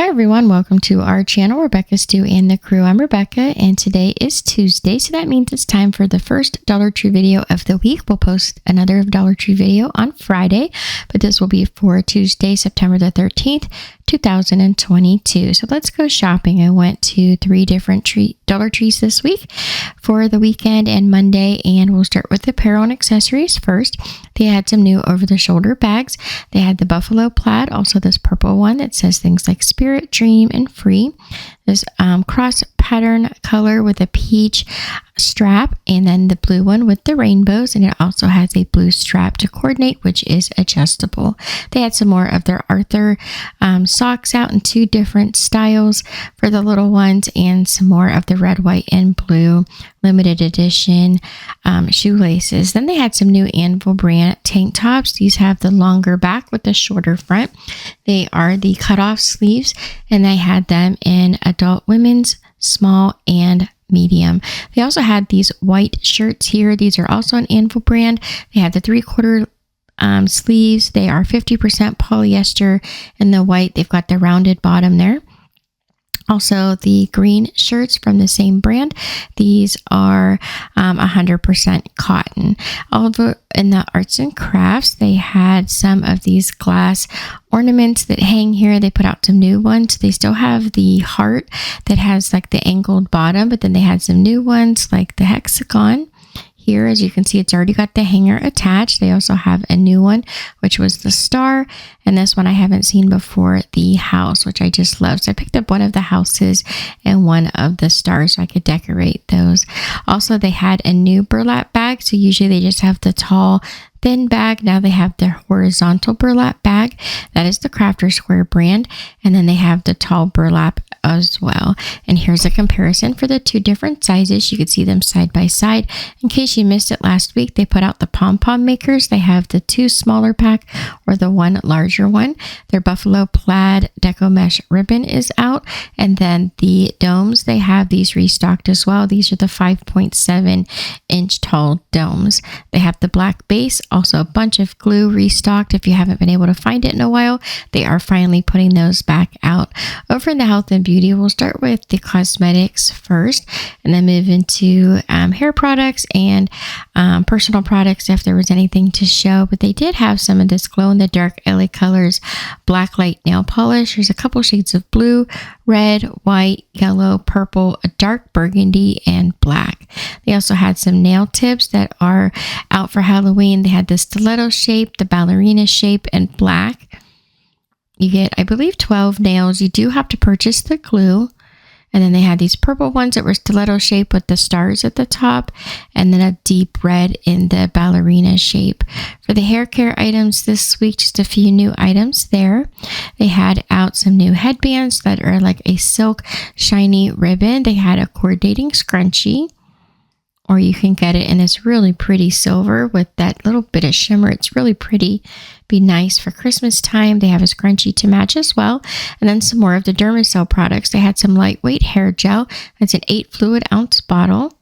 Hi everyone, welcome to our channel, Rebecca, Stu, and the Crew. I'm Rebecca, and today is Tuesday, so that means it's time for the first Dollar Tree video of the week. We'll post another Dollar Tree video on Friday, but this will be for Tuesday, September the 13th, 2022. So let's go shopping. I went to 3 different Dollar Trees this week for the weekend and Monday, and we'll start with apparel and accessories first. They had some new over-the-shoulder bags. They had the buffalo plaid, also this purple one that says things like Spirit, Dream, and Free. This cross pattern color with a peach strap, and then the blue one with the rainbows, and it also has a blue strap to coordinate, which is adjustable. They had some more of their Arthur socks out in 2 different styles for the little ones, and some more of the red, white, and blue limited edition shoelaces. Then they had some new Anvil brand tank tops. These have the longer back with the shorter front. They are the cutoff sleeves, and they had them in adult women's, small, and medium. They also had these white shirts here. These are also an Anvil brand. They have the 3/4 sleeves. They are 50% polyester, and the white, they've got the rounded bottom there. Also, the green shirts from the same brand. These are 100% cotton. Although in the arts and crafts, they had some of these glass ornaments that hang here. They put out some new ones. They still have the heart that has like the angled bottom, but then they had some new ones like the hexagon. Here, as you can see, it's already got the hanger attached. They also have a new one, which was the star. And this one I haven't seen before, the house, which I just love. So I picked up one of the houses and one of the stars so I could decorate those. Also, they had a new burlap bag. So usually they just have the tall, thin bag. Now they have the horizontal burlap bag. That is the Crafter Square brand. And then they have the tall burlap as well. And here's a comparison for the 2 different sizes. You could see them side by side. In case you missed it last week, they put out the pom-pom makers. They have the 2 smaller pack or the 1 larger one. Their buffalo plaid deco mesh ribbon is out. And then the domes, they have these restocked as well. These are the 5.7 inch tall domes. They have the black base, also a bunch of glue restocked. If you haven't been able to find it in a while, they are finally putting those back out. Over in the health and beauty, we'll start with the cosmetics first and then move into hair products and personal products if there was anything to show. But they did have some of this glow in the dark LA Colors black light nail polish. There's a couple shades of blue, red, white, yellow, purple, a dark burgundy, and black. They also had some nail tips that are out for Halloween. They had the stiletto shape, the ballerina shape, and black. You get, I believe, 12 nails. You do have to purchase the glue. And then they had these purple ones that were stiletto shape with the stars at the top, and then a deep red in the ballerina shape. For the hair care items this week, just a few new items there. They had out some new headbands that are like a silk shiny ribbon. They had a coordinating scrunchie, or you can get it in this really pretty silver with that little bit of shimmer. It's really pretty. Be nice for Christmas time. They have a scrunchie to match as well. And then some more of the Dermacell products. They had some lightweight hair gel. That's an 8 fluid ounce bottle.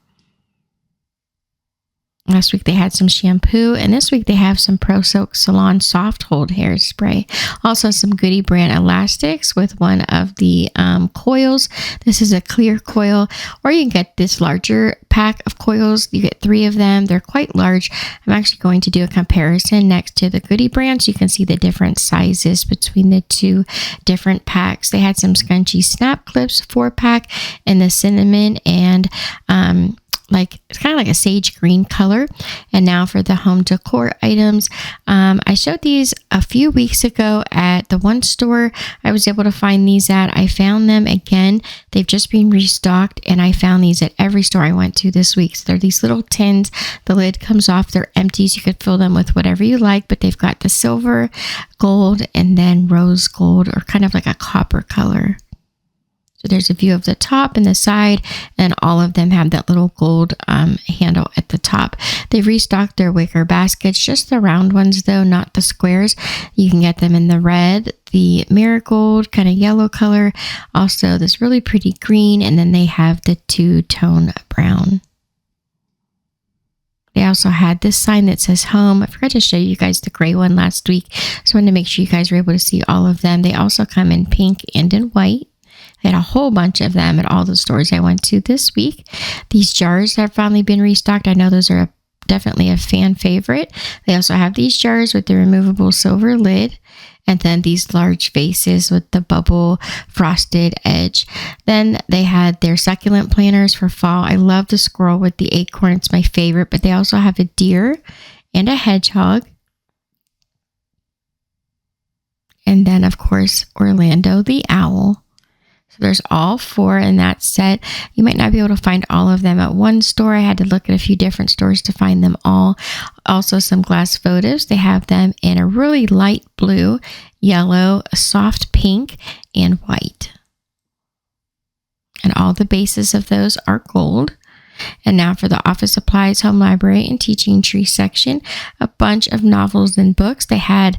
Last week they had some shampoo, and this week they have some Pro Silk Salon Soft Hold Hairspray. Also some Goody brand elastics with one of the coils. This is a clear coil, or you can get this larger pack of coils. You get 3 of them. They're quite large. I'm actually going to do a comparison next to the Goody brand so you can see the different sizes between the 2 different packs. They had some scrunchy snap clips 4-pack in the cinnamon and like it's kind of like a sage green color. And now for the home decor items, I showed these a few weeks ago at the one store I was able to find these at. I found them again. They've just been restocked, and I found these at every store I went to this week. So they're these little tins. The lid comes off. They're empty, so you could fill them with whatever you like, but they've got the silver, gold, and then rose gold, or kind of like a copper color. So there's a view of the top and the side, and all of them have that little gold handle at the top. They've restocked their wicker baskets, just the round ones though, not the squares. You can get them in the red, the marigold kind of yellow color, also this really pretty green, and then they have the 2-tone brown. They also had this sign that says home. I forgot to show you guys the gray one last week, so I wanted to make sure you guys were able to see all of them. They also come in pink and in white. They had a whole bunch of them at all the stores I went to this week. These jars have finally been restocked. I know those are definitely a fan favorite. They also have these jars with the removable silver lid, and then these large vases with the bubble frosted edge. Then they had their succulent planters for fall. I love the squirrel with the acorn. It's my favorite, but they also have a deer and a hedgehog. And then, of course, Orlando the owl. So there's all 4 in that set. You might not be able to find all of them at one store. I had to look at a few different stores to find them all. Also some glass photos. They have them in a really light blue, yellow, a soft pink, and white. And all the bases of those are gold. And now for the office supplies, home library, and teaching tree section, a bunch of novels and books. They had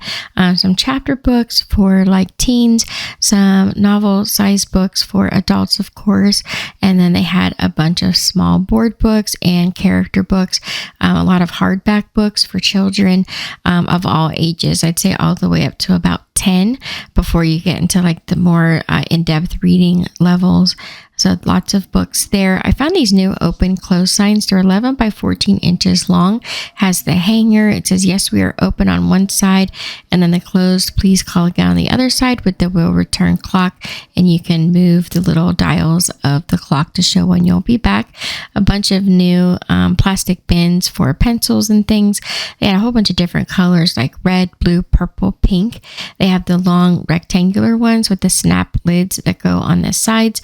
some chapter books for like teens, some novel size books for adults, of course. And then they had a bunch of small board books and character books, a lot of hardback books for children of all ages. I'd say all the way up to about 10 before you get into like the more in-depth reading levels. So lots of books there. I found these new open close signs. They're 11 by 14 inches long. Has the hanger. It says, yes, we are open on one side. And then the closed, please call again on the other side with the will return clock. And you can move the little dials of the clock to show when you'll be back. A bunch of new plastic bins for pencils and things. They had a whole bunch of different colors like red, blue, purple, pink. They have the long rectangular ones with the snap lids that go on the sides.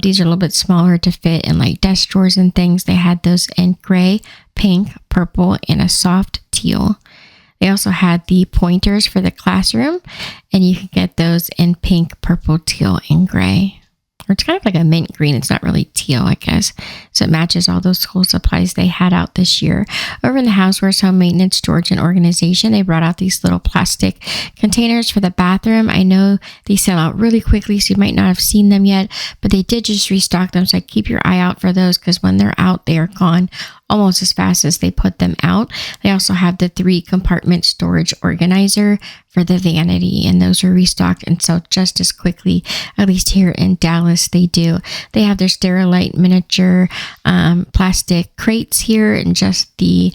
These are a little bit smaller to fit in like desk drawers and things. They had those in gray, pink, purple, and a soft teal. They also had the pointers for the classroom, and you can get those in pink, purple, teal, and gray. Or it's kind of like a mint green. It's not really teal, I guess. So it matches all those school supplies they had out this year. Over in the Housewares Home Maintenance Storage and Organization, they brought out these little plastic containers for the bathroom. I know they sell out really quickly, so you might not have seen them yet, but they did just restock them. So keep your eye out for those, because when they're out, they are gone almost as fast as they put them out. They also have the 3-compartment storage organizer for the vanity, and those are restocked and sell just as quickly, at least here in Dallas they do. They have their Sterilite miniature plastic crates here in just the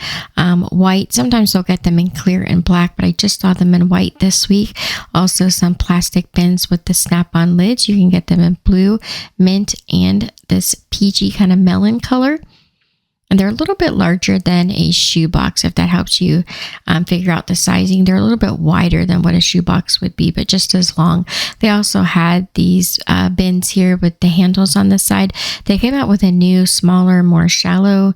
white. Sometimes they'll get them in clear and black, but I just saw them in white this week. Also some plastic bins with the snap-on lids. You can get them in blue, mint, and this peachy kind of melon color. And they're a little bit larger than a shoebox, if that helps you figure out the sizing. They're a little bit wider than what a shoebox would be, but just as long. They also had these bins here with the handles on the side. They came out with a new, smaller, more shallow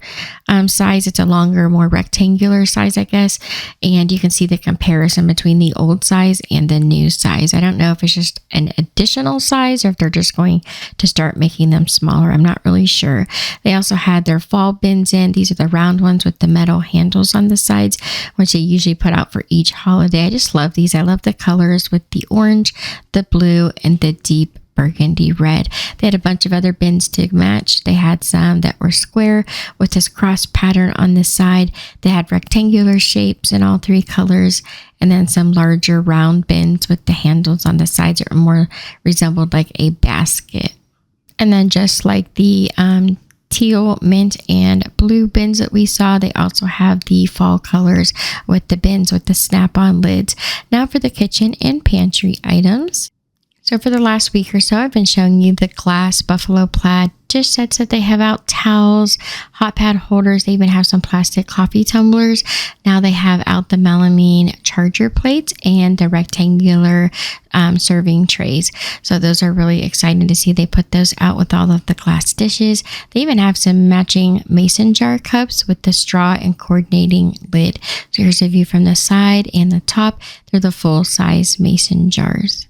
size. It's a longer, more rectangular size, I guess. And you can see the comparison between the old size and the new size. I don't know if it's just an additional size or if they're just going to start making them smaller. I'm not really sure. They also had their fall bins in. These are the round ones with the metal handles on the sides, which they usually put out for each holiday. I just love these. I love the colors with the orange, the blue, and the deep burgundy red. They had a bunch of other bins to match. They had some that were square with this cross pattern on the side. They had rectangular shapes in all 3 colors, and then some larger round bins with the handles on the sides that more resembled like a basket. And then just like the teal, mint, and blue bins that we saw, they also have the fall colors with the bins with the snap-on lids. Now for the kitchen and pantry items. So for the last week or so, I've been showing you the glass buffalo plaid dish sets that they have out, towels, hot pad holders. They even have some plastic coffee tumblers. Now they have out the melamine charger plates and the rectangular serving trays. So those are really exciting to see. They put those out with all of the glass dishes. They even have some matching mason jar cups with the straw and coordinating lid. So here's a view from the side and the top. They're the full size mason jars.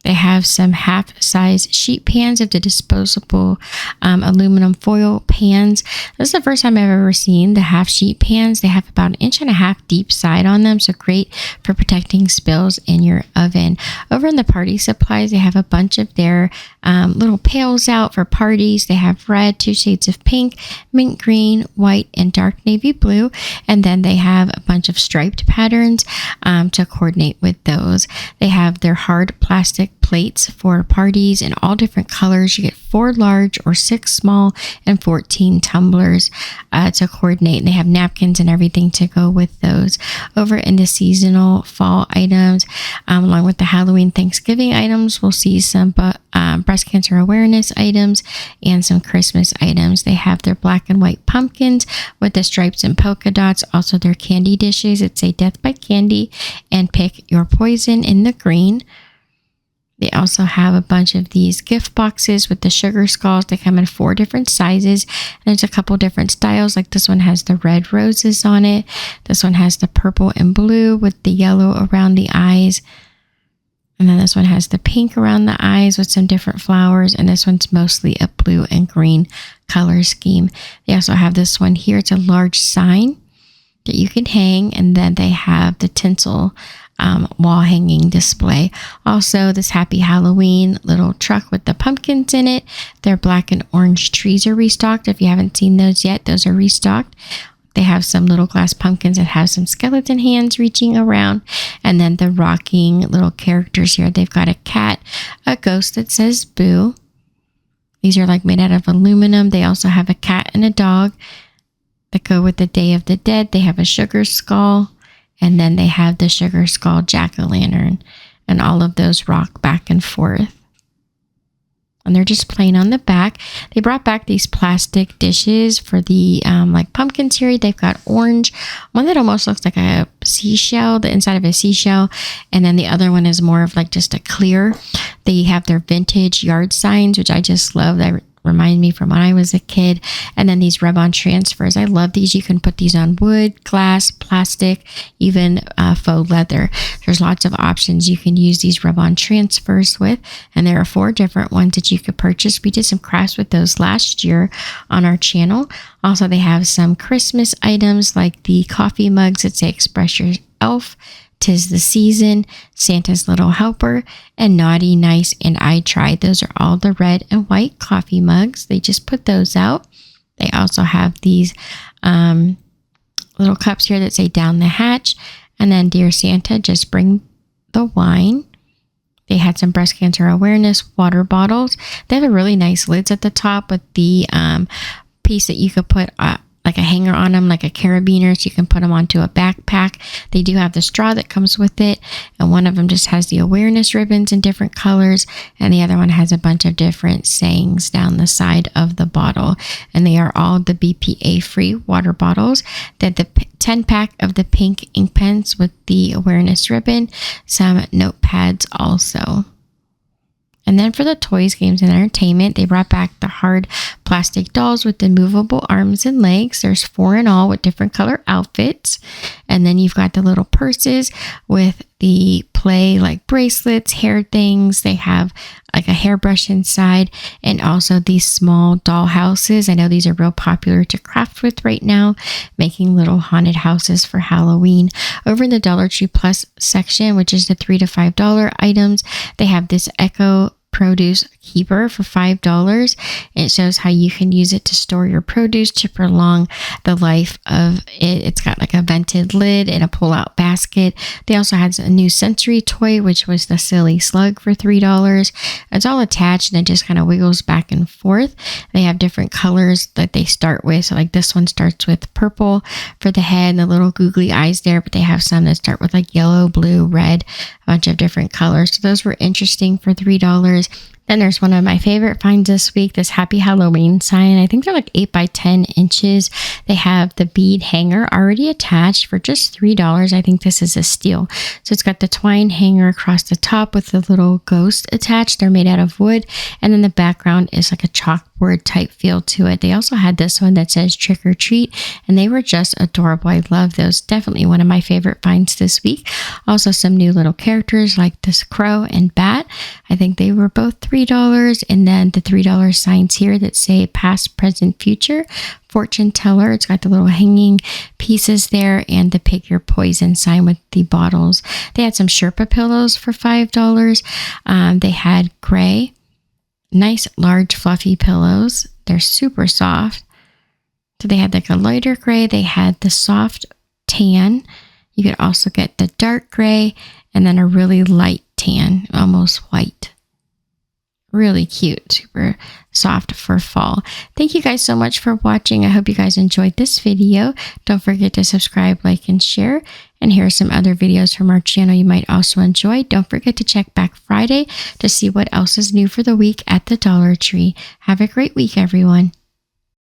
They have have some half-size sheet pans of the disposable aluminum foil pans. This is the first time I've ever seen the half sheet pans. They have about 1.5 inch deep side on them, so great for protecting spills in your oven. Over in the party supplies, they have a bunch of their little pails out for parties. They have red, 2 shades of pink, mint green, white, and dark navy blue. And then they have a bunch of striped patterns to coordinate with those. They have their hard plastic plates for parties in all different colors. You get 4 large or 6 small and 14 tumblers to coordinate. And they have napkins and everything to go with those. Over in the seasonal fall items, along with the Halloween Thanksgiving items, we'll see some breast cancer awareness items and some Christmas items. They have their black and white pumpkins with the stripes and polka dots. Also their candy dishes. It's a Death by Candy and Pick Your Poison in the green. They also have a bunch of these gift boxes with the sugar skulls. They come in 4 different sizes, and there's a couple different styles. Like this one has the red roses on it. This one has the purple and blue with the yellow around the eyes. And then this one has the pink around the eyes with some different flowers. And this one's mostly a blue and green color scheme. They also have this one here. It's a large sign that you can hang. And then they have the tinsel wall hanging display. Also, this Happy Halloween little truck with the pumpkins in it. Their black and orange trees are restocked. If you haven't seen those yet, those are restocked. They have some little glass pumpkins that have some skeleton hands reaching around. And then the rocking little characters here. They've got a cat, a ghost that says boo. These are like made out of aluminum. They also have a cat and a dog that go with the Day of the Dead. They have a sugar skull. And then they have the sugar skull jack-o'-lantern. And all of those rock back and forth. And they're just plain on the back. They brought back these plastic dishes for the like pumpkins here. They've got orange, one that almost looks like a seashell, the inside of a seashell, and then the other one is more of like just a clear. They have their vintage yard signs, which I just love. That remind me from when I was a kid. And then these rub-on transfers. I love these. You can put these on wood, glass, plastic, even faux leather. There's lots of options you can use these rub-on transfers with. And there are 4 different ones that you could purchase. We did some crafts with those last year on our channel. Also, they have some Christmas items like the coffee mugs that say Express Yourself, 'Tis the Season, Santa's Little Helper, and Naughty, Nice, and I Tried. Those are all the red and white coffee mugs. They just put those out. They also have these little cups here that say Down the Hatch. And then Dear Santa, Just Bring the Wine. They had some breast cancer awareness water bottles. They have a really nice lids at the top with the piece that you could put like a hanger on them, like a carabiner, so you can put them onto a backpack. They do have the straw that comes with it, and one of them just has the awareness ribbons in different colors, and the other one has a bunch of different sayings down the side of the bottle, and they are all the BPA-free water bottles. Then the 10-pack of the pink ink pens with the awareness ribbon, some notepads also. And then for the toys, games, and entertainment, they brought back the hard plastic dolls with the movable arms and legs. There's 4 in all with different color outfits. And then you've got the little purses with the play like bracelets, hair things. They have like a hairbrush inside, and also these small doll houses. I know these are real popular to craft with right now, making little haunted houses for Halloween. Over in the Dollar Tree Plus section, which is the $3 to $5 items, they have this Echo produce keeper for $5. It shows how you can use it to store your produce to prolong the life of it. It's got like a vented lid and a pull-out basket. They also had a new sensory toy, which was the silly slug for $3. It's all attached and it just kind of wiggles back and forth. They have different colors that they start with. So like this one starts with purple for the head and the little googly eyes there, but they have some that start with like yellow, blue, red, a bunch of different colors. So those were interesting for $3. Then there's one of my favorite finds this week, this Happy Halloween sign. I think they're like 8 by 10 inches. They have the bead hanger already attached for just $3. I think this is a steal. So it's got the twine hanger across the top with the little ghost attached. They're made out of wood. And then the background is like a chalkboard type feel to it. They also had this one that says trick or treat, and they were just adorable. I love those. Definitely one of my favorite finds this week. Also some new little characters like this crow and bat. I think they were both $3. And then the $3 signs here that say past, present, future, fortune teller. It's got the little hanging pieces there and the pick your poison sign with the bottles. They had some Sherpa pillows for $5. They had gray, nice large fluffy pillows. They're super soft. So they had like a lighter gray. They had the soft tan. You could also get the dark gray and then a really light tan, almost white. Really cute, super soft for fall. Thank you guys so much for watching. I hope you guys enjoyed this video. Don't forget to subscribe, like, and share. And here are some other videos from our channel you might also enjoy. Don't forget to check back Friday to see what else is new for the week at the Dollar Tree. Have a great week, everyone.